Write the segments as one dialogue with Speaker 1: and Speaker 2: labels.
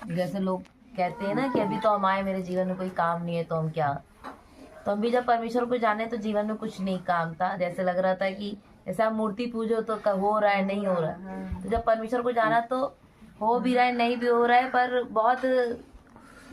Speaker 1: जैसे लोग कहते हैं ना कि अभी तो हम आए, मेरे जीवन में कोई काम नहीं है तो हम क्या। तो हम भी जब परमेश्वर को जाने तो जीवन में कुछ नहीं काम था। जैसे लग रहा था कि जैसे आप मूर्ति पूजो तो हो रहा है, नहीं हो रहा है। तो जब परमेश्वर को जाना तो हो भी रहा है, नहीं भी हो रहा है, पर बहुत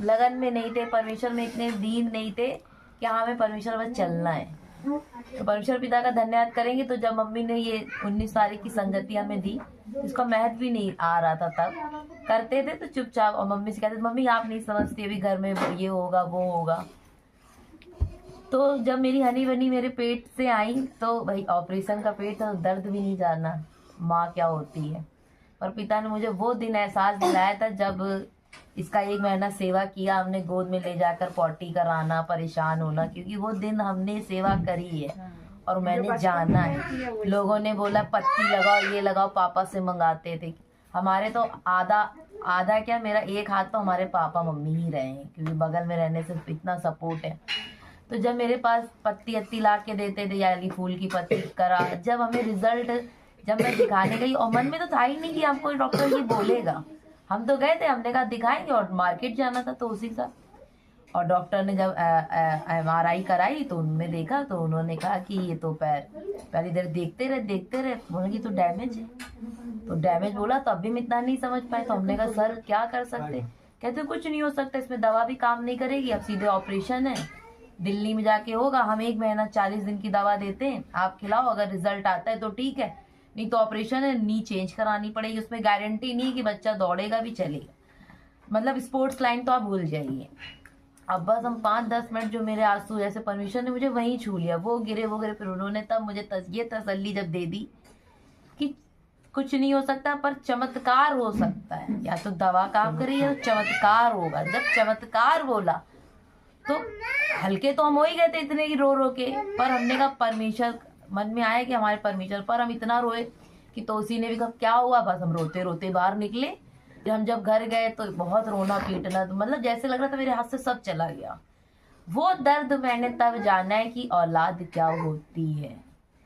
Speaker 1: लगन में नहीं थे, परमेश्वर में इतने दीन नहीं थे कि हाँ हमें परमेश्वर बस चलना है। तो परमेश्वर पिता का धन्यवाद करेंगे। तो जब मम्मी ने ये 19 तारीख की संगति हमें दी, इसका महत्व भी नहीं आ रहा था, तब करते थे तो चुपचाप, और मम्मी से कहते थे मम्मी आप नहीं समझती, अभी घर में ये होगा वो होगा। तो जब मेरी हनी बनी मेरे पेट से आई तो भाई ऑपरेशन का पेट था, दर्द भी नहीं जाना माँ क्या होती है। पर पिता ने मुझे वो दिन एहसास दिलाया था जब इसका 1 महीना सेवा किया हमने, गोद में ले जाकर पॉटी कराना, परेशान होना, क्योंकि वो दिन हमने सेवा करी है और मैंने जाना है। लोगों ने बोला पत्ती लगाओ, ये लगाओ, पापा से मंगाते थे। हमारे तो आधा आधा क्या, मेरा एक हाथ तो हमारे पापा मम्मी ही रहे हैं, क्योंकि बगल में रहने से इतना सपोर्ट है। तो जब मेरे पास पत्ती अत्ती ला के देते थे, यानी फूल की पत्ती करा, जब हमें रिजल्ट, जब मैं दिखाने गई, और मन में तो था ही नहीं कि हमको डॉक्टर ये बोलेगा। हम तो गए थे, हमने कहा दिखाएंगे, और मार्केट जाना था तो उसी का। और डॉक्टर ने जब MRI कराई तो उनमें देखा, तो उन्होंने कहा कि ये तो पैर पहले इधर देखते रहे, बोले कि तो डैमेज है। तो डैमेज बोला तो अभी हम इतना नहीं समझ पाए। तो हमने कहा सर क्या कर सकते? कहते कुछ नहीं हो सकता, इसमें दवा भी काम नहीं करेगी, अब सीधे ऑपरेशन है, दिल्ली में जाके होगा। हम 1 महीना 40 दिन की दवा देते हैं, आप खिलाओ, अगर रिजल्ट आता है तो ठीक है, नहीं तो ऑपरेशन है, नी चेंज करानी पड़ेगी। उसमें गारंटी नहीं है कि बच्चा दौड़ेगा भी चलेगा, मतलब स्पोर्ट्स लाइन तो आप भूल जाइए। अब बस हम 5-10 मिनट, जो मेरे आंसू जैसे परमेश्वर ने मुझे वहीं छू लिया, वो गिरे। फिर उन्होंने तब मुझे ये तसल्ली जब दे दी कि कुछ नहीं हो सकता पर चमत्कार हो सकता है। या तो दवा काम कर रही है तो चमत्कार होगा। जब चमत्कार बोला तो हल्के तो हम हो ही गए थे इतने की रो के, पर हमने कहा परमेश्वर, मन में आया कि हमारे परमेश्वर, पर हम इतना रोए कि तोसी ने भी कहा क्या हुआ, बस हम रोते रोते बाहर निकले। जब घर गए तो बहुत रोना पीटना, तो मतलब जैसे लग रहा था मेरे हाथ से सब चला गया। वो दर्द मैंने तब जाना है कि औलाद क्या होती है।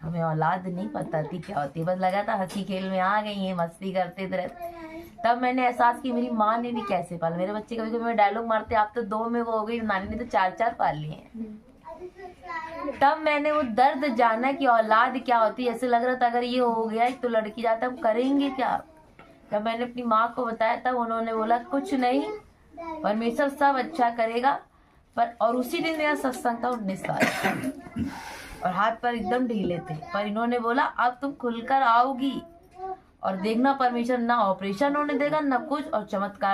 Speaker 1: हमें औलाद नहीं पता थी क्या होती है, बस लगा था हंसी खेल में आ गई है, मस्ती करते थे। तब मैंने एहसास की मेरी माँ ने भी कैसे पाला मेरे बच्चे। कभी कभी मैं डायलॉग मारते आप तो 2 में वो हो गई, नानी ने तो 4-4 पाल लिए हैं। तब मैंने वो दर्द जाना कि औलाद क्या होती है। ऐसे लग रहा था अगर ये हो गया तो लड़की जाता हम करेंगे क्या। जब मैंने अपनी माँ को बताया तब उन्होंने बोला कुछ नहीं, परमेश्वर सब अच्छा करेगा। पर और उसी दिन मेरा सत्संग था 19 साल, और हाथ पर एकदम ढीले थे, पर इन्होंने बोला अब तुम खुलकर आओगी और देखना परमेश्वर ना ऑपरेशन होने देगा ना कुछ, और चमत्कार